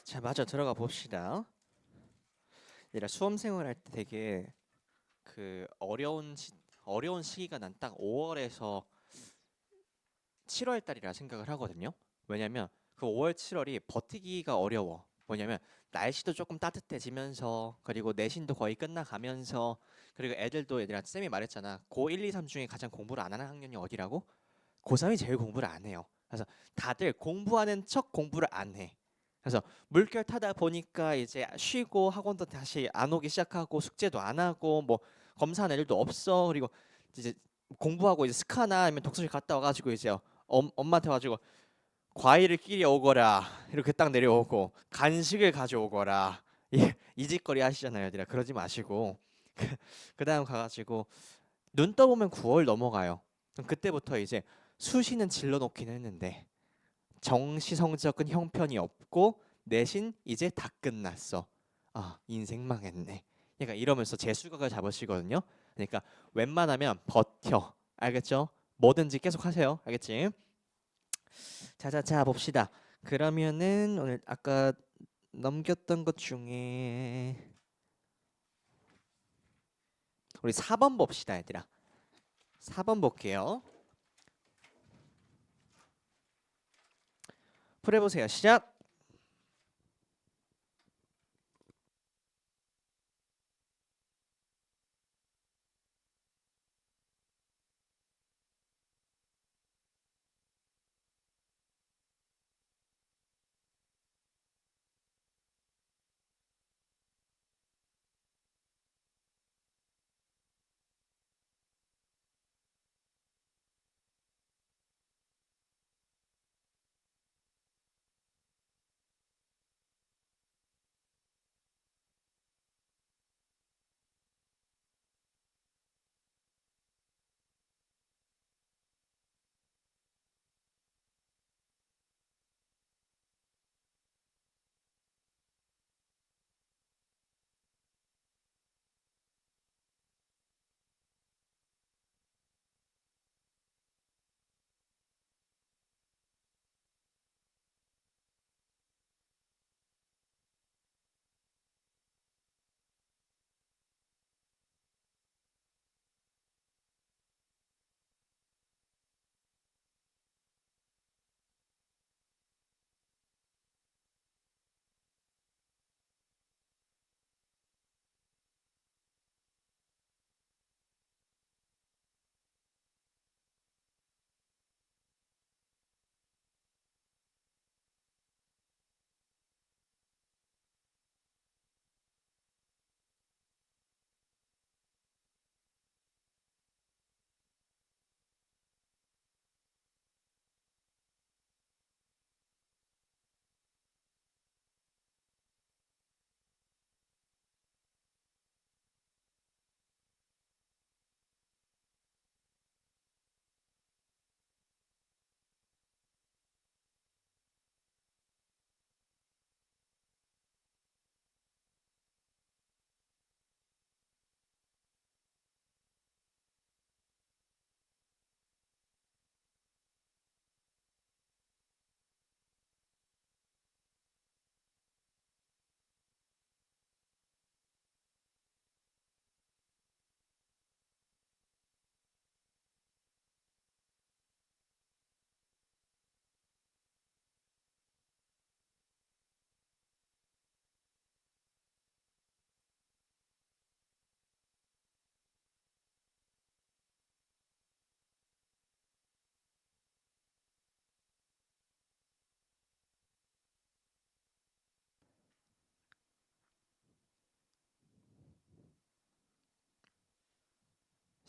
자, 마저 들어가 봅시다. 얘들아, 수험 생활할 때 되게 그 어려운 시기가 난 딱 5월에서 7월 달이라 생각을 하거든요. 왜냐면 그 5월, 7월이 버티기가 어려워. 뭐냐면 날씨도 조금 따뜻해지면서 그리고 내신도 거의 끝나가면서 그리고 애들도 얘들아 쌤이 말했잖아. 고 1, 2, 3 중에 가장 공부를 안 하는 학년이 어디라고? 고3이 제일 공부를 안 해요. 그래서 다들 공부하는 척 공부를 안 해. 그래서 물결 타다 보니까 이제 쉬고 학원도 다시 안 오기 시작하고 숙제도 안 하고 뭐 검사하는 애들도 없어. 그리고 이제 공부하고 이제 스카나 아니면 독서실 갔다 와가지고 이제 엄마한테 와가지고 과일을 끼리 오거라 이렇게 딱 내려오고 간식을 가져오거라 이 짓거리 하시잖아요, 얘들아. 그러지 마시고 그다음 가가지고 눈 떠보면 9월 넘어가요. 그럼 그때부터 이제 수시는 질러 놓긴 했는데 정시 성적은 형편이 없고 내신 이제 다 끝났어. 아, 인생 망했네. 그러니까 이러면서 재수각을 잡으시거든요. 그러니까 웬만하면 버텨. 알겠죠? 뭐든지 계속 하세요. 알겠지? 자자자 봅시다. 그러면은 오늘 아까 넘겼던 것 중에 우리 4번 봅시다, 얘들아. 4번 볼게요. 풀어보세요. 시작.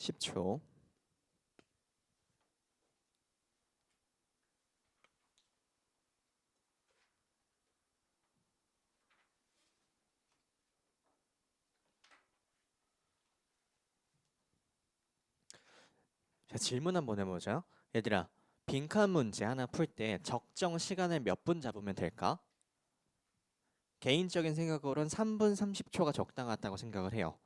10초. 자, 질문 한번 해보자. 얘들아, 빈칸 문제 하나 풀 때 적정 시간을 몇 분 잡으면 될까? 개인적인 생각으로는 3분 30초가 적당하다고 생각을 해요.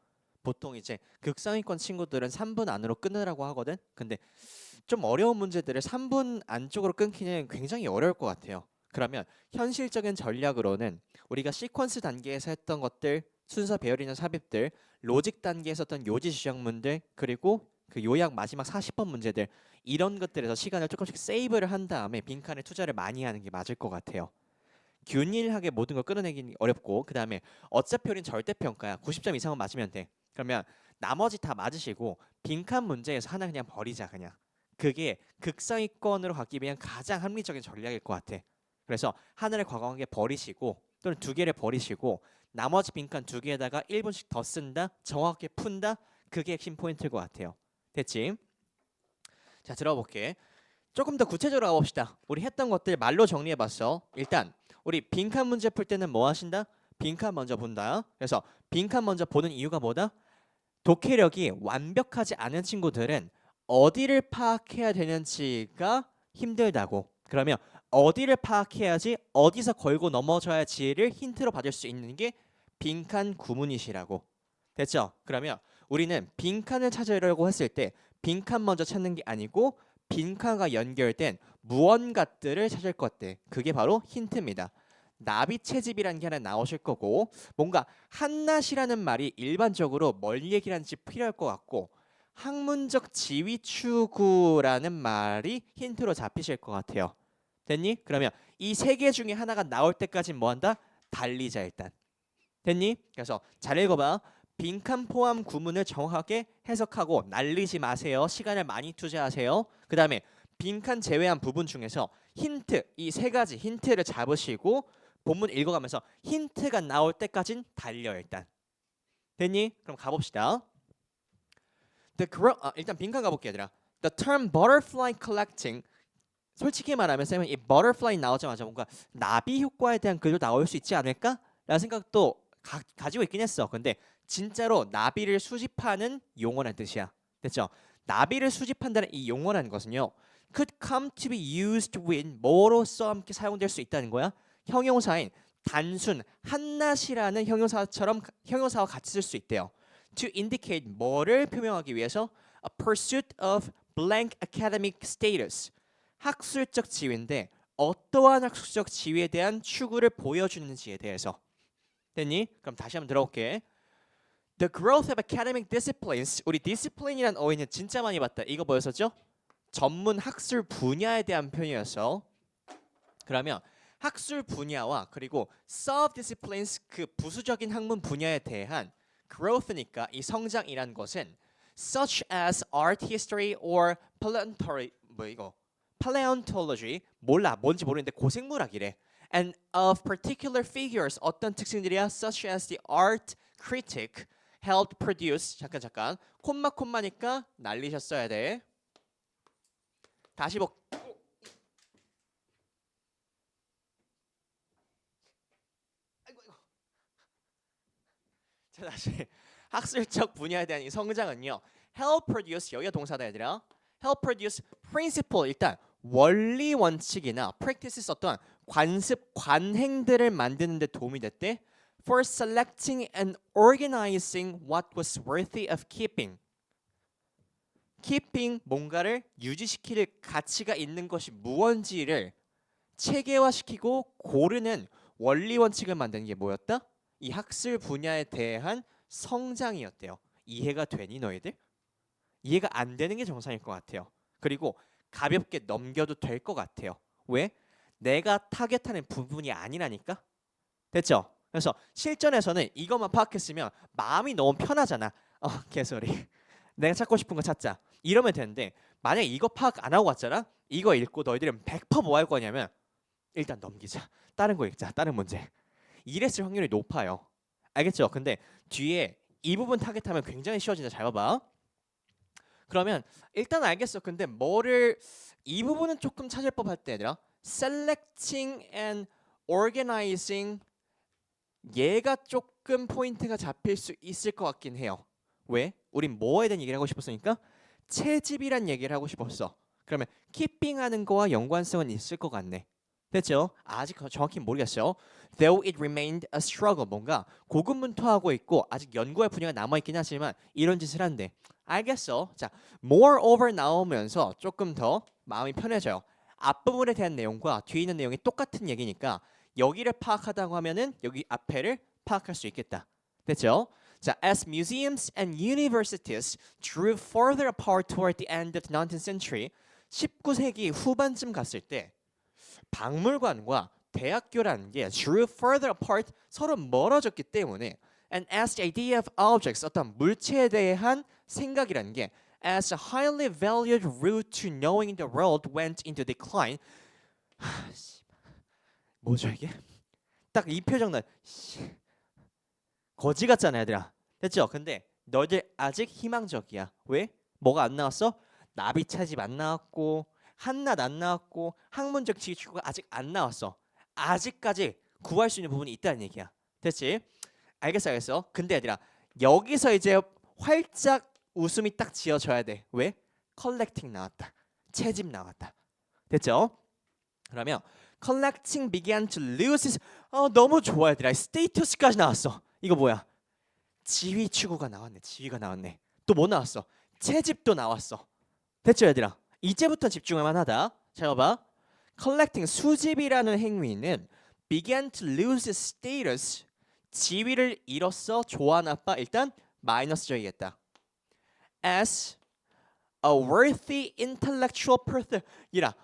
보통 이제 극상위권 친구들은 3분 안으로 끊으라고 하거든. 근데 좀 어려운 문제들을 3분 안쪽으로 끊기는 굉장히 어려울 것 같아요. 그러면 현실적인 전략으로는 우리가 시퀀스 단계에서 했던 것들, 순서 배열이나 삽입들, 로직 단계에서 했던 요지 지정문들, 그리고 그 요약 마지막 40번 문제들, 이런 것들에서 시간을 조금씩 세이브를 한 다음에 빈칸에 투자를 많이 하는 게 맞을 것 같아요. 균일하게 모든 걸 끌어내기 어렵고, 그 다음에 어차피 우린 절대평가야. 90점 이상은 맞으면 돼. 그러면 나머지 다 맞으시고 빈칸 문제에서 하나 그냥 버리자. 그냥 그게 극상위권으로 가기 위한 가장 합리적인 전략일 것 같아. 그래서 하나를 과감하게 버리시고, 또는 두 개를 버리시고, 나머지 빈칸 두 개에다가 1분씩 더 쓴다, 정확하게 푼다. 그게 핵심 포인트일 것 같아요. 됐지? 자, 들어볼게. 조금 더 구체적으로 가봅시다. 우리 했던 것들 말로 정리해봤어. 일단 우리 빈칸 문제 풀 때는 뭐 하신다? 빈칸 먼저 본다. 그래서 빈칸 먼저 보는 이유가 뭐다? 독해력이 완벽하지 않은 친구들은 어디를 파악해야 되는지가 힘들다고. 그러면 어디를 파악해야지, 어디서 걸고 넘어져야지를 힌트로 받을 수 있는 게 빈칸 구문이시라고. 됐죠? 그러면 우리는 빈칸을 찾으려고 했을 때 빈칸 먼저 찾는 게 아니고 빈칸과 연결된 무언가들을 찾을 것들, 그게 바로 힌트입니다. 나비 채집이라는 게 하나 나오실 거고, 뭔가 한낱이라는 말이 일반적으로 뭘 얘기하는지 필요할 것 같고, 학문적 지위 추구라는 말이 힌트로 잡히실 것 같아요. 됐니? 그러면 이 세 개 중에 하나가 나올 때까지 뭐 한다? 달리자 일단. 됐니? 그래서 잘 읽어봐. 빈칸 포함 구문을 정확하게 해석하고 날리지 마세요. 시간을 많이 투자하세요. 그 다음에 빈칸 제외한 부분 중에서 힌트, 이 세 가지 힌트를 잡으시고 본문 읽어가면서 힌트가 나올 때까진 달려 일단. 됐니? 그럼 가봅시다. 일단 빈칸 가볼게 얘들아. The term butterfly collecting, 솔직히 말하면 쌤은 이 butterfly 나오자마자 뭔가 나비 효과에 대한 글도 나올 수 있지 않을까? 라는 생각도 가지고 있긴 했어. 근데 진짜로 나비를 수집하는 용어란 뜻이야. 됐죠? 나비를 수집한다는 이 용어라는 것은요, could come to be used with, 뭐로써 함께 사용될 수 있다는 거야. 형용사인 단순 한낱이라는 형용사처럼 형용사와 같이 쓸 수 있대요. To indicate, 뭐를 표명하기 위해서, a pursuit of blank academic status, 학술적 지위인데 어떠한 학술적 지위에 대한 추구를 보여주는지에 대해서. 됐니? 그럼 다시 한번 들어볼게. The growth of academic disciplines, 우리 discipline이란 어휘는 진짜 많이 봤다. 이거 뭐였었죠? 전문 학술 분야에 대한 표현이었어. 그러면 학술 분야와 그리고 sub-disciplines, 그 부수적인 학문 분야에 대한 growth니까 이 성장이란 것은 such as art history or paleontology, 몰라, 뭔지 모르는데 고생물학이래. And of particular figures, 어떤 특징들이야? Such as the art critic helped produce. 잠깐 콤마니까 날리셨어야 돼. 다시 자, 다시 학술적 분야에 대한 이 성장은요, help produce, 여기가 동사다 얘들아. help produce principle, 일단 원리 원칙이나 practices, 어떤 관습 관행들을 만드는 데 도움이 됐대. for selecting and organizing what was worthy of keeping. keeping, 뭔가를 유지시킬 가치가 있는 것이 무언지를 체계화시키고 고르는 원리 원칙을 만드는 게 뭐였다? 이 학술 분야에 대한 성장이었대요. 이해가 되니 너희들? 이해가 안 되는 게 정상일 것 같아요. 그리고 가볍게 넘겨도 될 것 같아요. 왜? 내가 타겟하는 부분이 아니라니까. 됐죠? 그래서 실전에서는 이것만 파악했으면 마음이 너무 편하잖아. 개소리. 내가 찾고 싶은 거 찾자. 이러면 되는데, 만약에 이거 파악 안 하고 왔잖아. 이거 읽고 너희들은 100% 뭐 할 거냐면 일단 넘기자. 다른 거 읽자. 다른 문제. 이랬을 확률이 높아요. 알겠죠? 근데 뒤에 이 부분 타겟하면 굉장히 쉬워진다. 잘 봐봐. 그러면 일단 알겠어. 근데 뭐를, 이 부분은 조금 찾을 법할 때 얘들아, selecting and organizing, 얘가 조금 포인트가 잡힐 수 있을 것 같긴 해요. 왜? 우린 뭐에 대한 얘기를 하고 싶었으니까 채집이란 얘기를 하고 싶었어. 그러면 keeping하는 거와 연관성은 있을 것 같네. 됐죠? 아직 정확히 모르겠어요. Though it remained a struggle, 뭔가 고군분투하고 있고 아직 연구할 분야가 남아있긴 하지만 이런 짓을 한대. 알겠어. 자, moreover 나오면서 조금 더 마음이 편해져요. 앞부분에 대한 내용과 뒤에 있는 내용이 똑같은 얘기니까 여기를 파악하다고 하면은 여기 앞에를 파악할 수 있겠다. 됐죠? 자, as museums and universities drew further apart toward the end of the 19th century, 19세기 후반쯤 갔을 때 박물관과 대학교라는 게 drew further apart 서로 멀어졌기 때문에 and as the idea of objects 어떤 물체에 대한 생각이라는 게 as a highly valued route to knowing the world went into decline. 뭐죠 이게? 딱 이 표정 나 거지 같잖아 얘들아. 됐죠? 근데 너희들 아직 희망적이야. 왜? 뭐가 안 나왔어? 나비 차집 안 나왔고 한낱 안 나왔고 학문적 지식가 아직 안 나왔어. 아직까지 구할 수 있는 부분이 있다는 얘기야. 됐지? 알겠어. 근데 얘들아 여기서 이제 활짝 웃음이 딱 지어져야 돼. 왜? 컬렉팅 나왔다. 채집 나왔다. 됐죠? 그러면 collecting began to lose its 너무 좋아 얘들아. 스테이터스까지 나왔어. 이거 뭐야? 지위 추구가 나왔네. 지위가 나왔네. 또 뭐 나왔어? 채집도 나왔어. 됐죠 얘들아? 이제부터 집중할 만하다. 자 봐봐. collecting 수집이라는 행위는 began to lose its status 지위를 잃었어. 좋아 나빠? 일단 마이너스 적이겠다. as a worthy intellectual pursuit 이라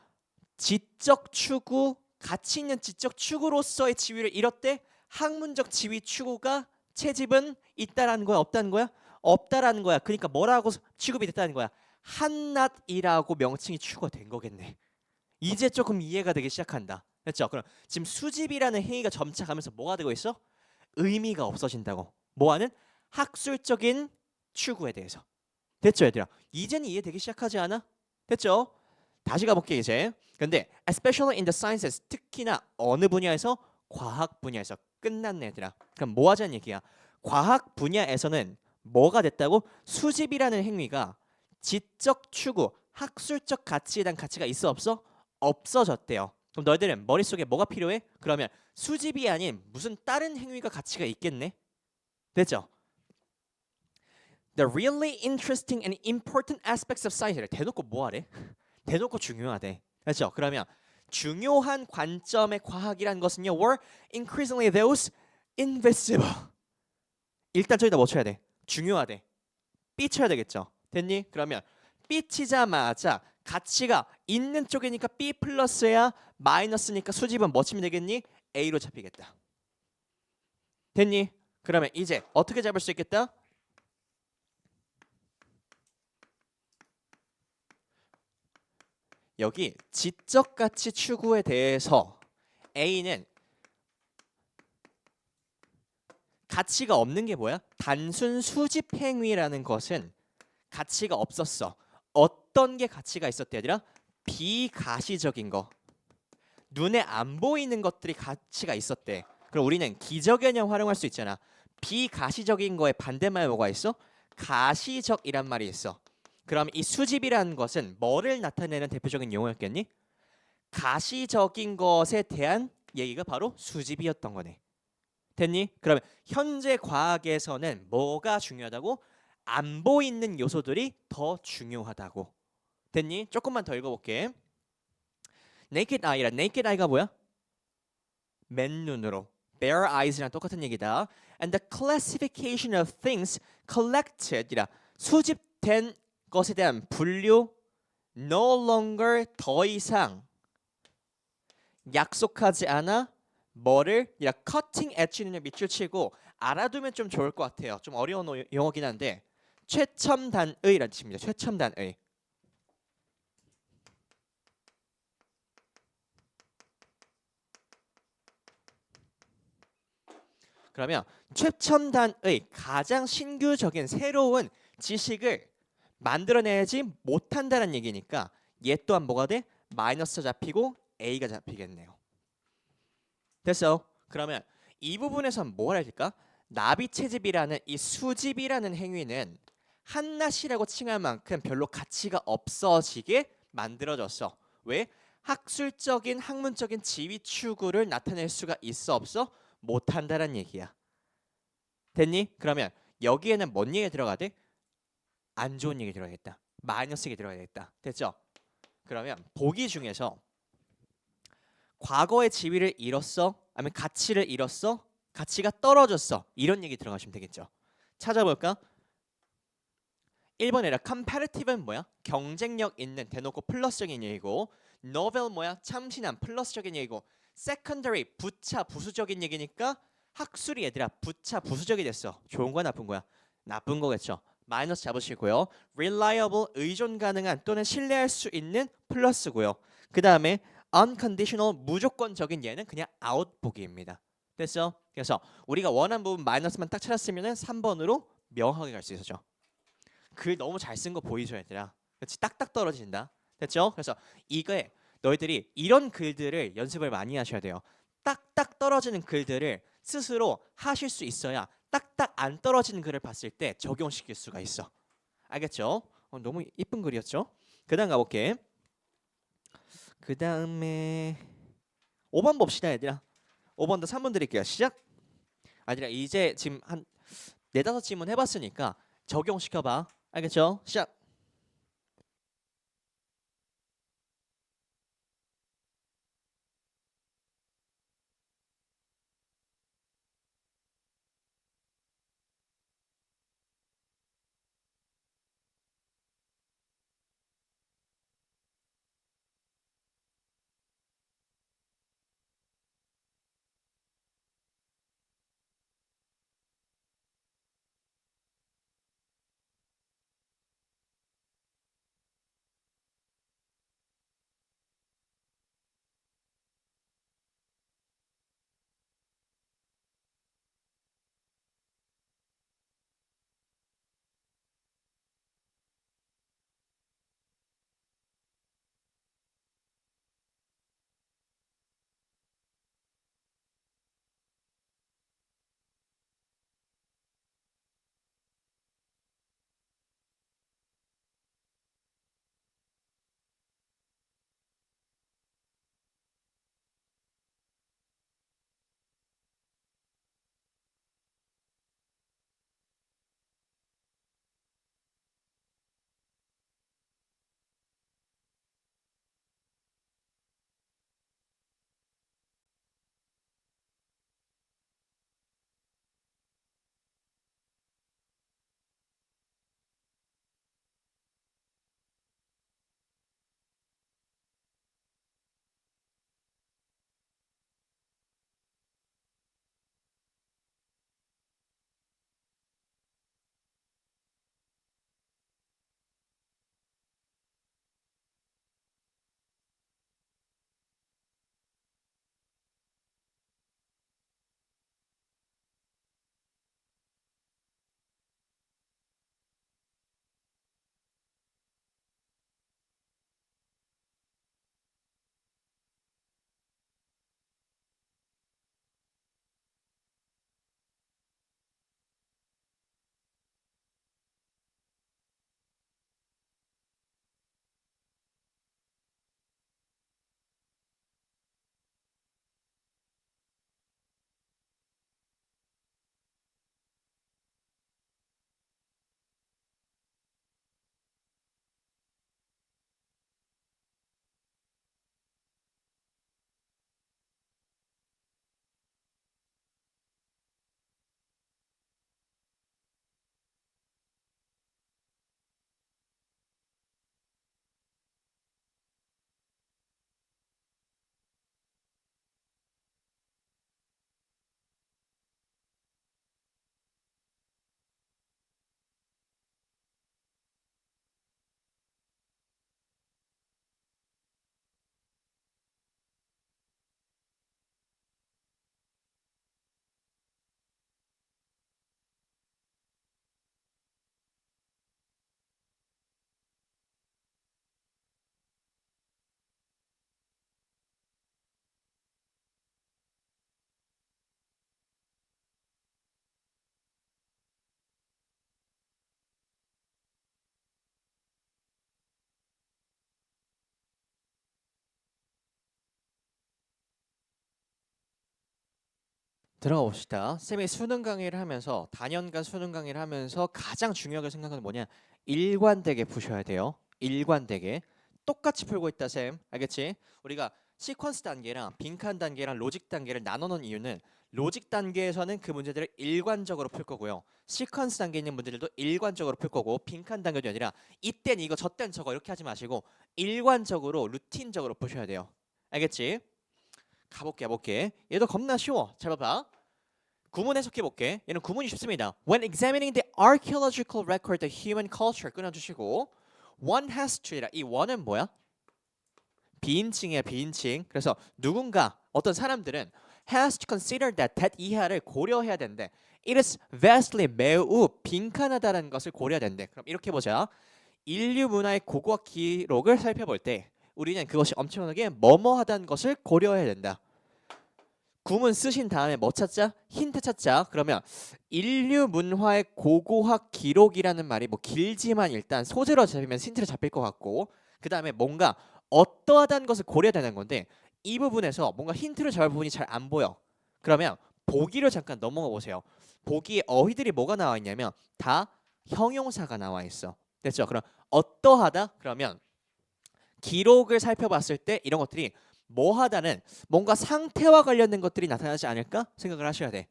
지적 추구 가치 있는 지적 추구로서의 지위를 잃었대. 학문적 지위 추구가 채집은 있다라는 거야 없다는 거야? 없다라는 거야. 그러니까 뭐라고 취급이 됐다는 거야? 한낱이라고 명칭이 추구가 된 거겠네. 이제 조금 이해가 되기 시작한다. 됐죠? 그럼 지금 수집이라는 행위가 점차 가면서 뭐가 되고 있어? 의미가 없어진다고. 뭐하는? 학술적인 추구에 대해서. 됐죠 얘들아? 이제는 이해되기 시작하지 않아? 됐죠? 다시 가볼게 이제. 근데 especially in the sciences 특히나 어느 분야에서? 과학 분야에서. 끝났네 얘들아. 그럼 뭐 하자는 얘기야? 과학 분야에서는 뭐가 됐다고? 수집이라는 행위가 지적 추구, 학술적 가치에 대한 가치가 있어 없어? 없어졌대요. 그럼 너희들은 머릿속에 뭐가 필요해? 그러면 수집이 아닌 무슨 다른 행위가 가치가 있겠네? 됐죠? The really interesting and important aspects of science를 대놓고 뭐하래? 대놓고 중요하대. 그렇죠? 그러면 중요한 관점의 과학이란 것은요 were increasingly those invisible. 일단 저기다 뭐 쳐야 돼? 중요하대. B 쳐야 되겠죠? 됐니? 그러면 B 치자마자 가치가 있는 쪽이니까 B 플러스야 마이너스니까 수집은 뭐 치면 되겠니? A로 잡히겠다. 됐니? 그러면 이제 어떻게 잡을 수 있겠다? 여기 지적 가치 추구에 대해서 A는 가치가 없는 게 뭐야? 단순 수집 행위라는 것은 가치가 없었어. 어떤 게 가치가 있었대 얘들아? 비가시적인 거. 눈에 안 보이는 것들이 가치가 있었대. 그럼 우리는 기저개념 활용할 수 있잖아. 비가시적인 거에 반대말 뭐가 있어? 가시적이란 말이 있어. 그럼 이 수집이라는 것은 뭐를 나타내는 대표적인 용어였겠니? 가시적인 것에 대한 얘기가 바로 수집이었던 거네. 됐니? 그러면 현재 과학에서는 뭐가 중요하다고? 안 보이는 요소들이 더 중요하다고. 됐니? 조금만 더 읽어볼게. naked eye라 naked eye가 뭐야? 맨눈으로 bare eyes랑 똑같은 얘기다. And the classification of things collected이라 수집된 것에 대한 분류 no longer 더 이상 약속하지 않아. 뭐를? 이라 cutting edge는 밑줄 치고 알아두면 좀 좋을 것 같아요. 좀 어려운 용어긴 한데 최첨단의라는 뜻입니다. 최첨단의. 그러면 최첨단의 가장 신규적인 새로운 지식을 만들어내지 못한다는 얘기니까 얘 또한 뭐가 돼? 마이너스 잡히고 A가 잡히겠네요. 됐어? 그러면 이 부분에선 뭐가 될까? 나비 채집이라는 이 수집이라는 행위는 한낱이라고 칭할 만큼 별로 가치가 없어지게 만들어졌어. 왜? 학술적인 학문적인 지위 추구를 나타낼 수가 있어 없어? 못한다는 얘기야. 됐니? 그러면 여기에는 뭔 얘기 들어가야 돼? 안 좋은 얘기 들어가겠다. 마이너스 얘기 들어가야겠다. 됐죠? 그러면 보기 중에서 과거의 지위를 잃었어? 아니면 가치를 잃었어? 가치가 떨어졌어? 이런 얘기 들어가시면 되겠죠. 찾아볼까? 1번에라 comparative는 뭐야? 경쟁력 있는 대놓고 플러스적인 얘기고 novel 뭐야? 참신한 플러스적인 얘기고 secondary 부차 부수적인 얘기니까 학술이 얘들아 부차 부수적이 됐어. 좋은 거야 나쁜 거야? 나쁜 거겠죠. 마이너스 잡으시고요. reliable 의존 가능한 또는 신뢰할 수 있는 플러스고요. 그 다음에 unconditional 무조건적인 얘는 그냥 아웃보기입니다. 됐어? 그래서 우리가 원하는 부분 마이너스만 딱 찾았으면 3번으로 명확하게 갈 수 있었죠. 글 너무 잘 쓴 거 보이죠 얘들아. 그렇지 딱딱 떨어진다. 됐죠? 그래서 이거에 너희들이 이런 글들을 연습을 많이 하셔야 돼요. 딱딱 떨어지는 글들을 스스로 하실 수 있어야 딱딱 안 떨어지는 글을 봤을 때 적용시킬 수가 있어. 알겠죠? 너무 이쁜 글이었죠? 그 다음 가볼게. 그 다음에 5번 봅시다 얘들아. 5번도 3번 드릴게요. 시작. 아니라 이제 지금 한 4-5질문 해봤으니까 적용시켜봐. 알겠죠? 시작. 들어가 봅시다. 쌤이 수능 강의를 하면서 단연간 수능 강의를 하면서 가장 중요하게 생각하는 건 뭐냐? 일관되게 푸셔야 돼요. 일관되게. 똑같이 풀고 있다 쌤. 알겠지? 우리가 시퀀스 단계랑 빈칸 단계랑 로직 단계를 나눠놓은 이유는 로직 단계에서는 그 문제들을 일관적으로 풀 거고요. 시퀀스 단계에 있는 문제들도 일관적으로 풀 거고 빈칸 단계도 아니라 이땐 이거 저땐 저거 이렇게 하지 마시고 일관적으로 루틴적으로 푸셔야 돼요. 알겠지? 가볼게. 얘도 겁나 쉬워. 잘 봐봐. 구문 해석해볼게. 얘는 구문이 쉽습니다. When examining the archaeological record of human culture 끊어주시고 one has to이라 이 one은 뭐야? 비인칭이야 비인칭. 그래서 누군가 어떤 사람들은 has to consider that 이하를 고려해야 된대. It is vastly 매우 빈칸하다는 것을 고려해야 된대. 그럼 이렇게 보자. 인류 문화의 고고학 기록을 살펴볼 때 우리는 그것이 엄청나게 뭐뭐하다는 것을 고려해야 된다. 구문 쓰신 다음에 뭐 찾자? 힌트 찾자. 그러면 인류 문화의 고고학 기록이라는 말이 뭐 길지만 일단 소재로 잡히면 힌트를 잡힐 것 같고 그 다음에 뭔가 어떠하다는 것을 고려해야 되는 건데 이 부분에서 뭔가 힌트를 잡을 부분이 잘 안 보여. 그러면 보기를 잠깐 넘어가 보세요. 보기에 어휘들이 뭐가 나와 있냐면 다 형용사가 나와 있어. 됐죠? 그럼 어떠하다? 그러면 기록을 살펴봤을 때 이런 것들이 뭐하다는 뭔가 상태와 관련된 것들이 나타나지 않을까 생각을 하셔야 돼.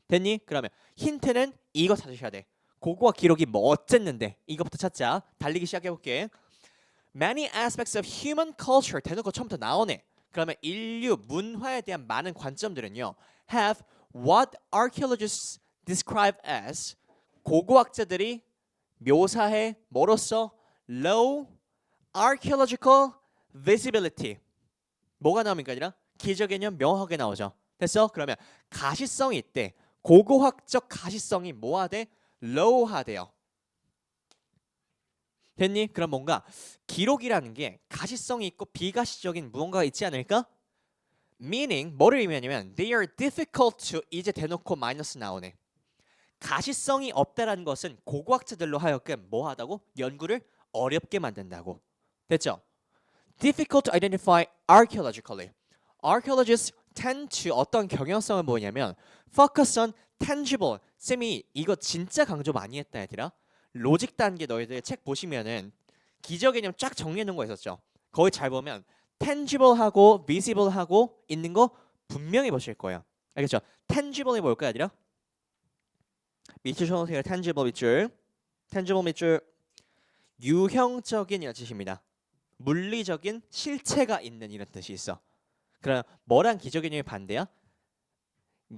됐니? 그러면 힌트는 이거 찾으셔야 돼. 고고학 기록이 뭐 어쨌는데 이거부터 찾자. 달리기 시작해볼게. Many aspects of human culture 대놓고 처음부터 나오네. 그러면 인류 문화에 대한 많은 관점들은요 have what archaeologists describe as 고고학자들이 묘사해 뭐로써 low archaeological visibility 뭐가 나옵니까 아니라 기저 개념 명확하게 나오죠. 됐어? 그러면 가시성이 있대. 고고학적 가시성이 뭐하대? low하대요. 됐니? 그럼 뭔가 기록이라는 게 가시성이 있고 비가시적인 무언가가 있지 않을까? Meaning 뭐를 의미하냐면 they are difficult to 이제 대놓고 마이너스 나오네. 가시성이 없다라는 것은 고고학자들로 하여금 뭐하다고? 연구를 어렵게 만든다고. 됐죠? Difficult to identify archaeologically. Archaeologists tend to 어떤 경향성을 보이냐면 focus on tangible. 쌤이 이거 진짜 강조 많이 했다 얘들아. 로직 단계 너희들 책 보시면은 기저 개념 쫙 정리해 놓은 거 있었죠. 거기 잘 보면 tangible하고 visible하고 있는 거 분명히 보실 거예요. 알겠죠? tangible이 뭘까요, 얘들아? 밑줄 쳐놓으세요. tangible 밑줄. tangible 밑줄. 유형적인 이런 뜻입니다. 물리적인 실체가 있는 이런 뜻이 있어. 그럼 뭐랑 기저 개념이 반대야?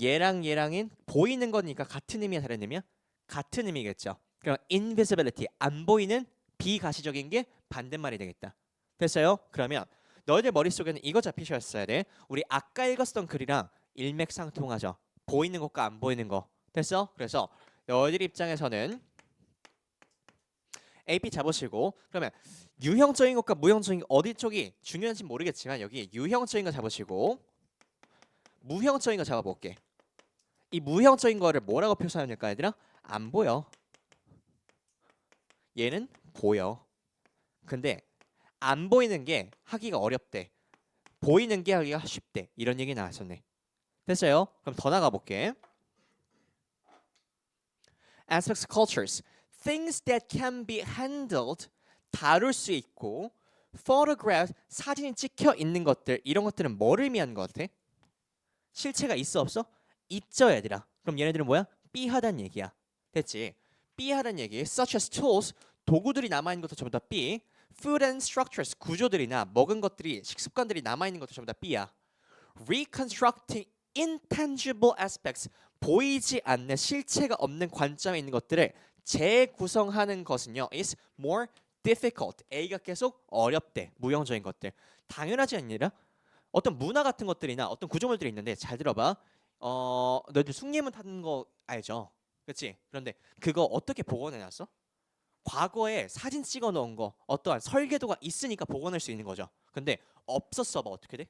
얘랑 얘랑인 보이는 거니까 같은 의미야 다른 의미야? 같은 의미겠죠. 그럼 invisibility 안 보이는 비가시적인 게 반대말이 되겠다. 됐어요? 그러면 너희들 머릿속에는 이거 잡히셨어야 돼. 우리 아까 읽었던 글이랑 일맥상통하죠. 보이는 것과 안 보이는 거. 됐어? 그래서 너희들 입장에서는 AP 잡으시고 그러면 유형적인 것과 무형적인 것 어디 쪽이 중요한지 모르겠지만 여기 유형적인 거 잡으시고 무형적인 거 잡아볼게. 이 무형적인 거를 뭐라고 표시하면 될까 얘들아? 안 보여. 얘는 보여. 근데 안 보이는 게 하기가 어렵대. 보이는 게 하기가 쉽대. 이런 얘기 나왔었네. 됐어요? 그럼 더 나가볼게. Aspects of cultures. Things that can be handled. 다룰 수 있고 photograph. 사진이 찍혀 있는 것들. 이런 것들은 뭐를 의미하는 것 같아? 실체가 있어 없어? 있죠 얘들아. 그럼 얘네들은 뭐야? B하다는 얘기야. 됐지? B하다는 얘기. Such as tools. 도구들이 남아있는 것도 전부 다 B. Food and structures. 구조들이나 먹은 것들이 식습관들이 남아있는 것도 전부 다 B야. Reconstructing intangible aspects. 보이지 않는 실체가 없는 관점에 있는 것들을 재구성하는 것은요 is more difficult. A가 계속 어렵대. 무형적인 것들. 당연하지 않느냐? 어떤 문화 같은 것들이나 어떤 구조물들이 있는데 잘 들어봐. 너희들 숭례문 타는 거 알죠? 그렇지? 그런데 그거 어떻게 복원해놨어? 과거에 사진 찍어 놓은 거 어떠한 설계도가 있으니까 복원할 수 있는 거죠. 근데 없었어 봐 어떻게 돼?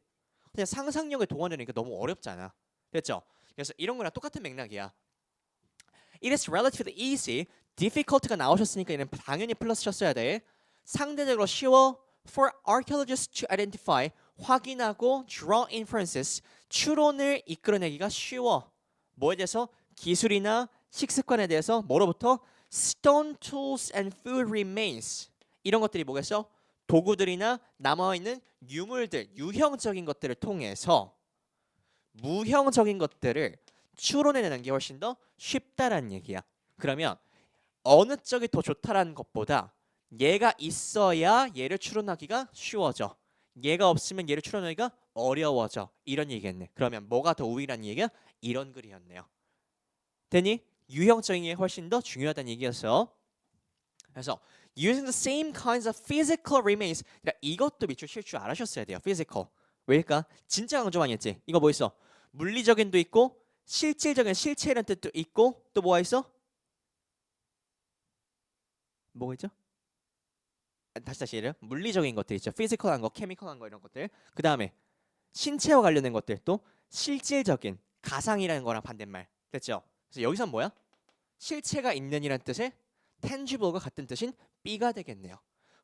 그냥 상상력을 동원하니까 너무 어렵잖아. 됐죠? 그래서 이런 거랑 똑같은 맥락이야. It is relatively easy. difficult가 나오셨으니까 얘는 당연히 플러스 쳤어야 돼. 상대적으로 쉬워. For archaeologists to identify. 확인하고 draw inferences. 추론을 이끌어내기가 쉬워. 뭐에 대해서? 기술이나 식습관에 대해서 뭐로부터? Stone tools and food remains. 이런 것들이 뭐겠어? 도구들이나 남아있는 유물들, 유형적인 것들을 통해서 무형적인 것들을 추론해내는 게 훨씬 더 쉽다라는 얘기야. 그러면 어느 쪽이 더 좋다라는 것보다 얘가 있어야 얘를 추론하기가 쉬워져. 얘가 없으면 얘를 추론하기가 어려워져. 이런 얘기겠네. 그러면 뭐가 더 우위라는 얘기야? 이런 글이었네요. 되니? 유형적인 게 훨씬 더 중요하다는 얘기였어. 그래서 using the same kinds of physical remains. 그러니까 이것도 밑줄 칠 줄 알아셨어야 돼요. physical. 왜일까? 진짜 강조 많이 했지. 이거 뭐 있어? 물리적인도 있고 실질적인 실체라는 뜻도 있고 또 뭐가 있어? 뭐가 있죠? 다시 얘를 물리적인 것들 있죠. 피지컬한 거, 케미컬한 거 이런 것들. 그 다음에 신체와 관련된 것들 또 실질적인 가상이라는 거랑 반대말 됐죠. 그래서 여기선 뭐야? 실체가 있는이란 뜻의 tangible과 같은 뜻인 B가 되겠네요.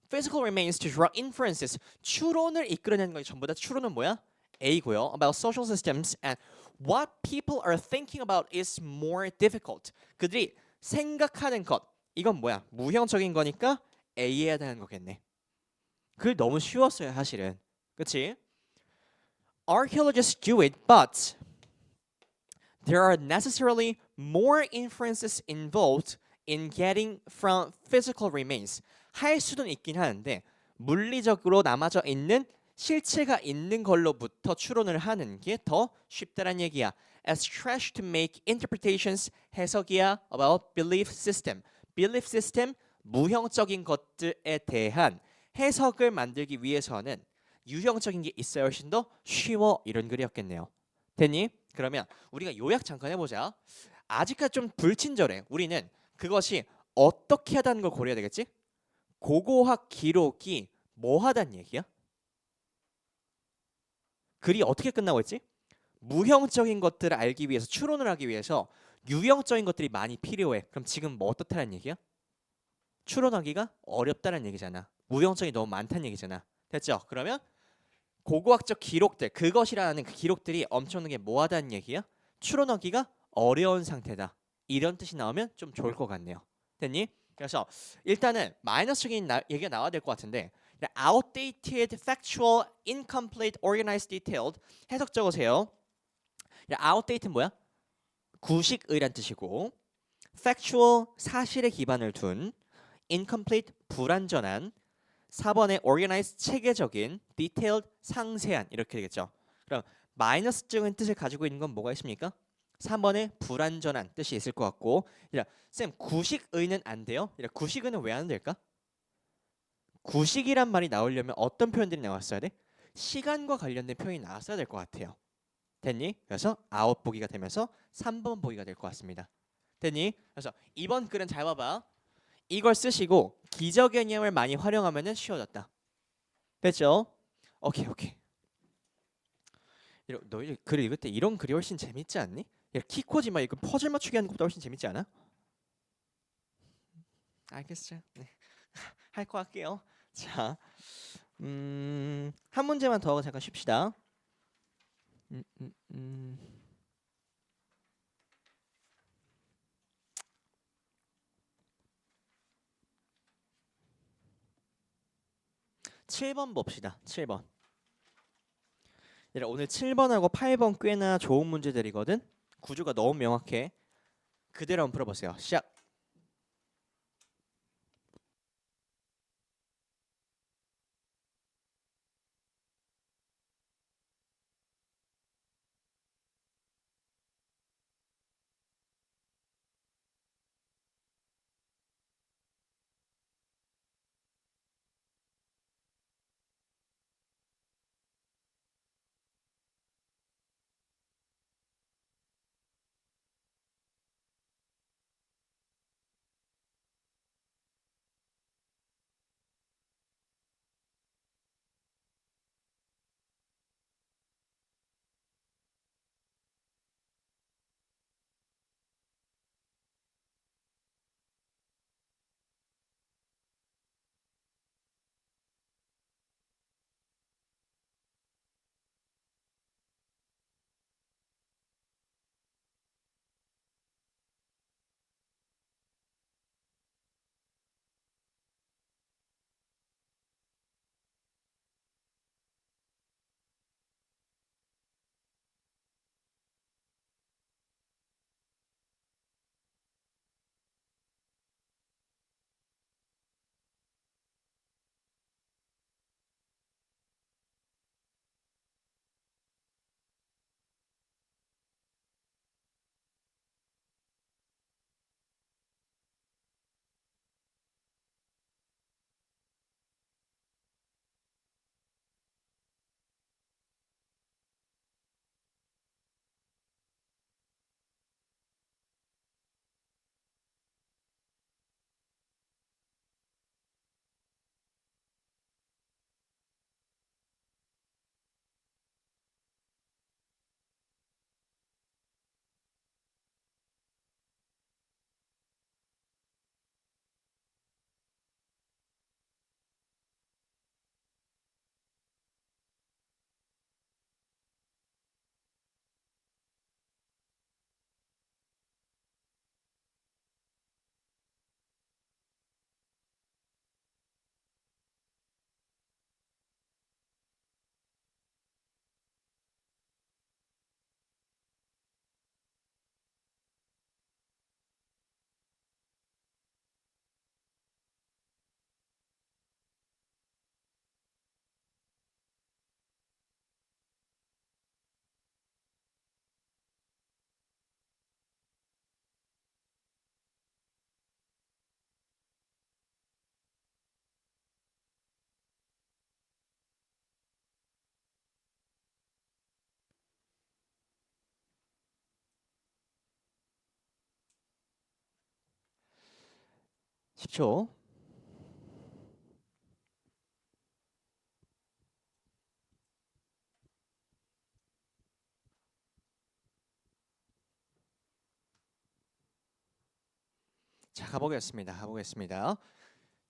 Physical remains to draw inferences. 추론을 이끌어내는 거 전부 다 추론은 뭐야? A고요. About social systems and what people are thinking about is more difficult. 그들이 생각하는 것 이건 뭐야? 무형적인 거니까 A에 해당하는 거겠네. 그 너무 쉬웠어요 사실은. 그치? Archaeologists do it, but there are necessarily more inferences involved in getting from physical remains. 할 수는 있긴 하는데 물리적으로 남아져 있는 실체가 있는 걸로부터 추론을 하는 게 더 쉽다란 얘기야. As stretched to make interpretations 해석이야 about belief system. belief system 무형적인 것들에 대한 해석을 만들기 위해서는 유형적인 게 있어야 훨씬 더 쉬워 이런 글이었겠네요. 됐니? 그러면 우리가 요약 잠깐 해보자. 아직까지 좀 불친절해. 우리는 그것이 어떻게 하다는 걸 고려해야 되겠지? 고고학 기록이 뭐 하단 얘기야? 글이 어떻게 끝나고 있지? 무형적인 것들을 알기 위해서 추론을 하기 위해서 유형적인 것들이 많이 필요해. 그럼 지금 뭐 어떻다는 얘기야? 추론하기가 어렵다는 얘기잖아. 무형적이 너무 많다는 얘기잖아. 됐죠? 그러면 고고학적 기록들 그것이라는 그 기록들이 엄청나게 뭐하다는 얘기야? 추론하기가 어려운 상태다. 이런 뜻이 나오면 좀 좋을 것 같네요. 됐니? 그래서 일단은 마이너스적인 얘기가 나와야 될 것 같은데 outdated, factual, incomplete, organized, detailed 해석 적으세요. outdated 뭐야? 구식의란 뜻이고 factual 사실에 기반을 둔 incomplete 불완전한 4번에 organized 체계적인 detailed 상세한 이렇게 되겠죠. 그럼 마이너스적인 뜻을 가지고 있는 건 뭐가 있습니까? 3번에 불완전한 뜻이 있을 것 같고 쌤 구식의는 안 돼요? 구식의는 왜 안 될까? 구식이란 말이 나오려면 어떤 표현들이 나왔어야 돼? 시간과 관련된 표현이 나왔어야 될 것 같아요. 됐니? 그래서 아웃 보기가 되면서 3번 보기가 될 것 같습니다. 됐니? 그래서 이번 글은 잘 봐봐. 이걸 쓰시고 기저 개념을 많이 활용하면 쉬워졌다. 됐죠? 오케이 오케이. 너희 글 읽을 때 이런 글이 훨씬 재밌지 않니? 키코지마 이거 퍼즐 맞추기 하는 것보다 훨씬 재밌지 않아? 알겠어요. 네. 할 거 할게요. 자, 한 문제만 더 잠깐 쉽시다. 7번 봅시다. 7번. 오늘 7번하고 8번 꽤나 좋은 문제들이거든. 구조가 너무 명확해. 그대로 한번 풀어보세요. 시작. 10초. 자, 가보겠습니다.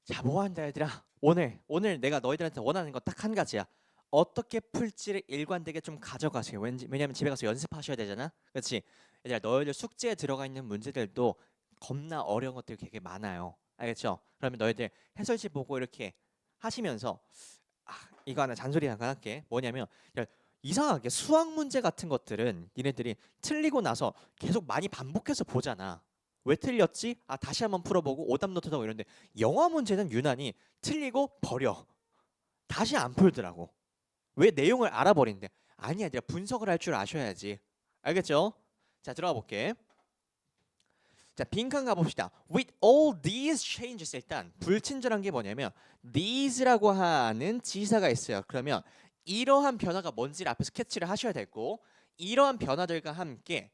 자, 뭐 한다 얘들아. 오늘 내가 너희들한테 원하는 거 딱 한 가지야. 어떻게 풀지를 일관되게 좀 가져가세요. 왜냐면 집에 가서 연습하셔야 되잖아. 그렇지? 얘들아, 너희들 숙제에 들어가 있는 문제들도 겁나 어려운 것들이 되게 많아요. 알겠죠? 그러면 너희들 해설지 보고 이렇게 하시면서 이거 하나 잔소리 잠깐 할게. 뭐냐면 야, 이상하게 수학 문제 같은 것들은 니네들이 틀리고 나서 계속 많이 반복해서 보잖아. 왜 틀렸지? 다시 한번 풀어보고 오답 노트하고 이런데 영어 문제는 유난히 틀리고 버려. 다시 안 풀더라고. 왜 내용을 알아버린대? 아니야, 내가 분석을 할 줄 아셔야지. 알겠죠? 자, 들어가 볼게. 자, 빈칸 가봅시다. With all these changes, 일단 불친절한 게 뭐냐면 these라고 하는 지사가 있어요. 그러면 이러한 변화가 뭔지를 앞에 스케치를 하셔야 되고 이러한 변화들과 함께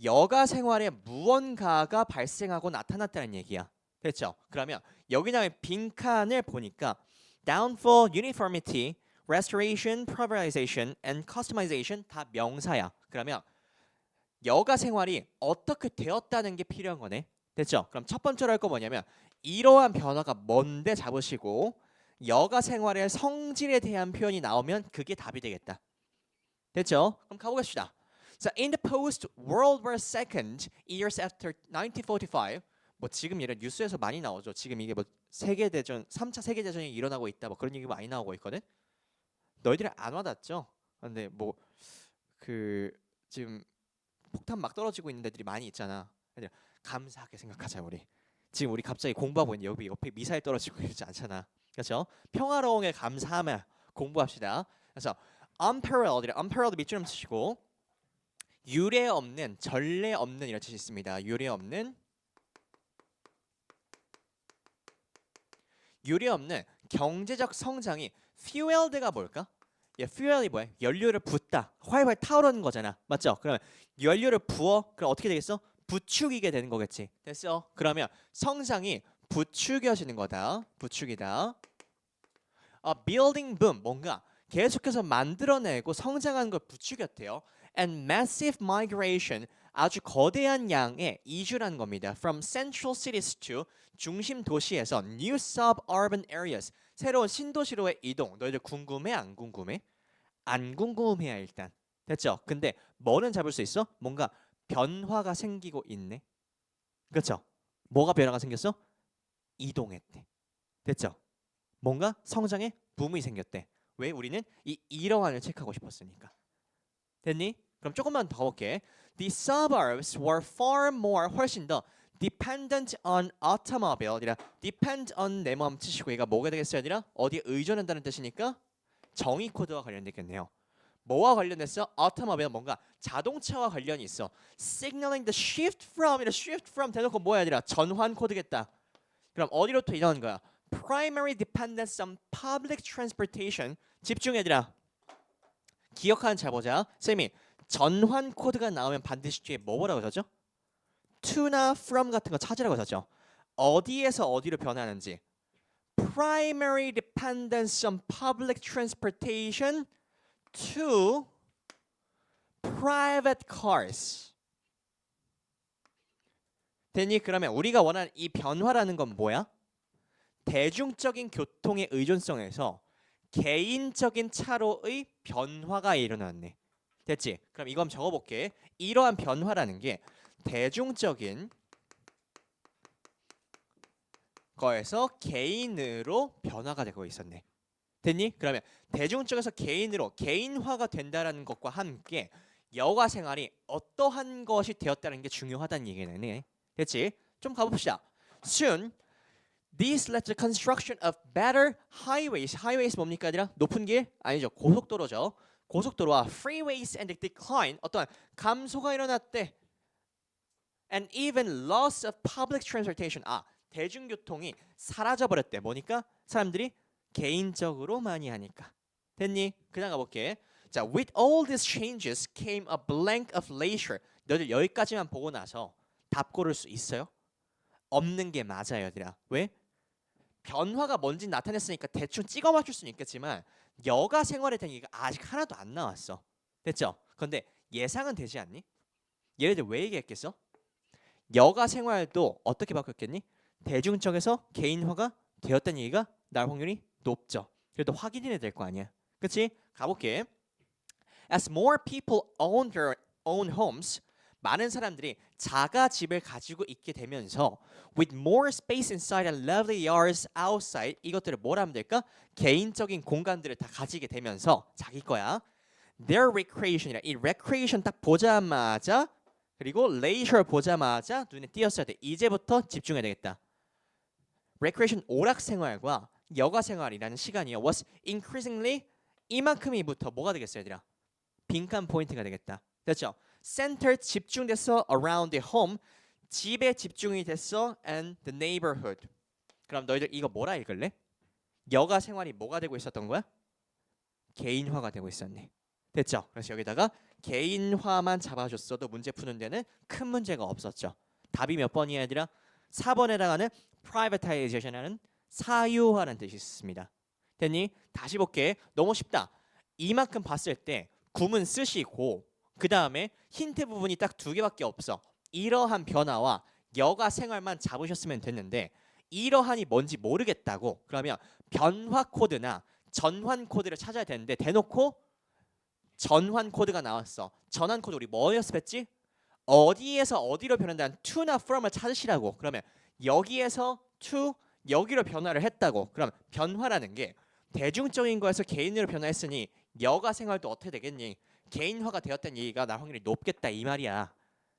여가 생활에 무언가가 발생하고 나타났다는 얘기야. 됐죠? 그러면 여기 나온 빈칸을 보니까 downfall, uniformity, restoration, privatization, and customization 다 명사야. 그러면 여가 생활이 어떻게 되었다는 게 필요한 거네. 됐죠? 그럼 첫 번째로 할 거 뭐냐면 이러한 변화가 뭔데 잡으시고 여가 생활의 성질에 대한 표현이 나오면 그게 답이 되겠다. 됐죠? 그럼 가보겠습니다. 자, in the post World War II years after 1945, 뭐 지금 이런 뉴스에서 많이 나오죠. 지금 이게 뭐 세계 대전, 3차 세계 대전이 일어나고 있다. 뭐 그런 얘기 많이 나오고 있거든. 너희들이 안 와닿죠? 근데 뭐 그 지금 폭탄 막 떨어지고 있는 데들이 많이 있잖아. 감사하게 생각하자 우리. 지금 우리 갑자기 공부하고 있는데 여기 옆에 미사일 떨어지고 있지 않잖아. 그렇죠? 평화로움에 감사하며 공부합시다. 그래서 unparalleled 밑줄음 치시고 유례 없는, 전례 없는 이런 뜻이 있습니다. 유례 없는 경제적 성장이 fueled가 뭘까? fuel이 뭐야? 연료를 붓다. 활활 타오르는 거잖아. 맞죠? 그러면 연료를 부어. 그럼 어떻게 되겠어? 부추기게 되는 거겠지. 됐어? 그러면 성장이 부추겨지는 거다. 부추기다. building boom, 뭔가 계속해서 만들어내고 성장하는 걸 부추겼대요. And massive migration, 아주 거대한 양의 이주라는 겁니다. From central cities to 중심 도시에서 new suburban areas, 새로운 신도시로의 이동. 너희들 궁금해? 안 궁금해? 안 궁금해야 일단. 됐죠? 근데 뭐는 잡을 수 있어? 뭔가 변화가 생기고 있네. 그렇죠? 뭐가 변화가 생겼어? 이동했대. 됐죠? 뭔가 성장에 붐이 생겼대. 왜? 우리는 이 이러한을 체크하고 싶었으니까. 됐니? 그럼 조금만 더 볼게. The suburbs were far more, 훨씬 더 dependent on automobile. 이라 depend on 내 마음 치시고 얘가 뭐가 되겠어요? 아니라 어디에 의존한다는 뜻이니까 정의 코드와 관련되겠네요. 뭐와 관련됐어? automobile, 뭔가 자동차와 관련이 있어. signaling the shift from, 이라 shift from 대놓고 뭐야? 아니라 전환 코드겠다. 그럼 어디로부터 이동하는 거야? primary dependence on public transportation. 집중 얘들아. 기억하는 잘 보자. 쌤이 전환 코드가 나오면 반드시 뒤에 뭐라고 적죠? to나 from 같은 거 찾으라고 적죠. 어디에서 어디로 변하는지. primary dependence on public transportation to private cars. 됐니? 그러면 우리가 원하는 이 변화라는 건 뭐야? 대중적인 교통의 의존성에서 개인적인 차로의 변화가 일어났네. 됐지? 그럼 이거 한번 적어볼게. 이러한 변화라는 게 대중적인 거에서 개인으로 변화가 되고 있었네. 됐니? 그러면 대중적에서 개인으로 개인화가 된다는 것과 함께 여가 생활이 어떠한 것이 되었다는 게 중요하다는 얘기네. 됐지? 좀 가봅시다. Soon this led to the construction of better highways. highways 뭡니까 아니라 높은 길? 아니죠. 고속도로죠. 고속도로와 freeways and decline, 어떠한 감소가 일어났대. And even loss of public transportation. 대중교통이 사라져버렸대. 뭐니까? 사람들이 개인적으로 많이 하니까. 됐니? 그냥 가볼게. 자, with all these changes came a blank of leisure. 너희들 여기까지만 보고 나서 답 고를 수 있어요? 없는 게 맞아요, 얘들아. 왜? 변화가 뭔지 나타냈으니까 대충 찍어 맞출 수는 있겠지만 여가 생활에 대한 얘기가 아직 하나도 안 나왔어. 됐죠? 근데 예상은 되지 않니? 얘네들 왜 얘기했겠어? 여가 생활도 어떻게 바뀌었겠니? 대중적에서 개인화가 되었다는 얘기가 날 확률이 높죠. 그래도 확인해야 될 거 아니야. 그치? 가볼게. As more people own their own homes, 많은 사람들이 자가 집을 가지고 있게 되면서 with more space inside and lovely yards outside 이것들을 뭐라 하면 될까? 개인적인 공간들을 다 가지게 되면서 자기 거야. Their recreation이라 이 recreation 딱 보자마자 그리고 leisure 보자마자 눈에 띄었어야 돼. 이제부터 집중해야 되겠다. recreation 오락 생활과 여가 생활이라는 시간이요. was increasingly 이만큼이부터 뭐가 되겠어요, 얘들아? 빈칸 포인트가 되겠다. 됐죠? center 집중됐어 around the home 집에 집중이 됐어 and the neighborhood. 그럼 너희들 이거 뭐라 읽을래? 여가 생활이 뭐가 되고 있었던 거야? 개인화가 되고 있었네. 됐죠? 그래서 여기다가 개인화만 잡아줬어도 문제 푸는 데는 큰 문제가 없었죠. 답이 몇 번이야 얘들아? 4번에 해당하는 privatization이라는 사유화라는 뜻이 있습니다. 됐니? 다시 볼게. 너무 쉽다. 이만큼 봤을 때 구문 쓰시고 그 다음에 힌트 부분이 딱 두 개밖에 없어. 이러한 변화와 여가 생활만 잡으셨으면 됐는데 이러한이 뭔지 모르겠다고 그러면 변화 코드나 전환 코드를 찾아야 되는데 대놓고 전환 코드가 나왔어. 전환 코드 우리 뭐 연습했지? 어디에서 어디로 변한다는 to나 from을 찾으시라고. 그러면 여기에서 to 여기로 변화를 했다고. 그럼 변화라는 게 대중적인 거에서 개인으로 변화했으니 여가 생활도 어떻게 되겠니? 개인화가 되었다는 얘기가 날 확률이 높겠다 이 말이야.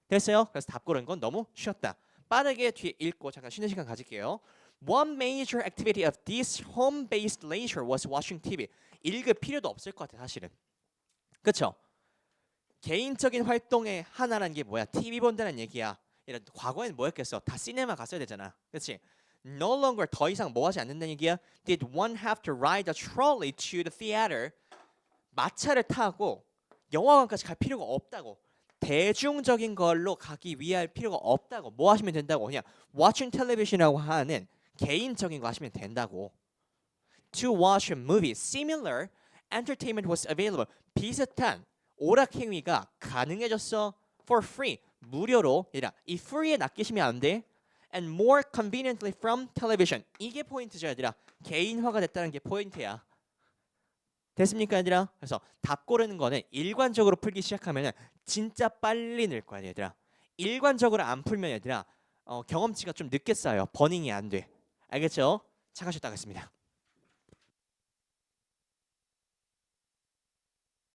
됐어요? 그래서 답 고르는 건 너무 쉬웠다. 빠르게 뒤에 읽고 잠깐 쉬는 시간 가질게요. One major activity of this home-based leisure was watching TV. 읽을 필요도 없을 것 같아 사실은. 그쵸? 개인적인 활동의 하나라는 게 뭐야? TV 본다는 얘기야. 과거에는 뭐였겠어? 다 시네마 갔어야 되잖아. 그렇지? No longer 더 이상 뭐 하지 않는다는 얘기야? Did one have to ride a trolley to the theater? 마차를 타고 영화관까지 갈 필요가 없다고. 대중적인 걸로 가기 위할 필요가 없다고. 뭐 하시면 된다고? 그냥 watching television이라고 하는 개인적인 거 하시면 된다고. To watch a movie, similar entertainment was available. 비슷한 오락행위가 가능해졌어. For free, 무료로. 얘들아, 이 free에 낚이시면 안 돼. And more conveniently from television. 이게 포인트죠, 얘들아. 개인화가 됐다는 게 포인트야. 됐습니까, 얘들아? 그래서 답 고르는 거는 일관적으로 풀기 시작하면 진짜 빨리 늘 거야, 얘들아. 일관적으로 안 풀면 얘들아 경험치가 좀 늦게 쌓여. 버닝이 안 돼. 알겠죠? 착하셨다 하겠습니다.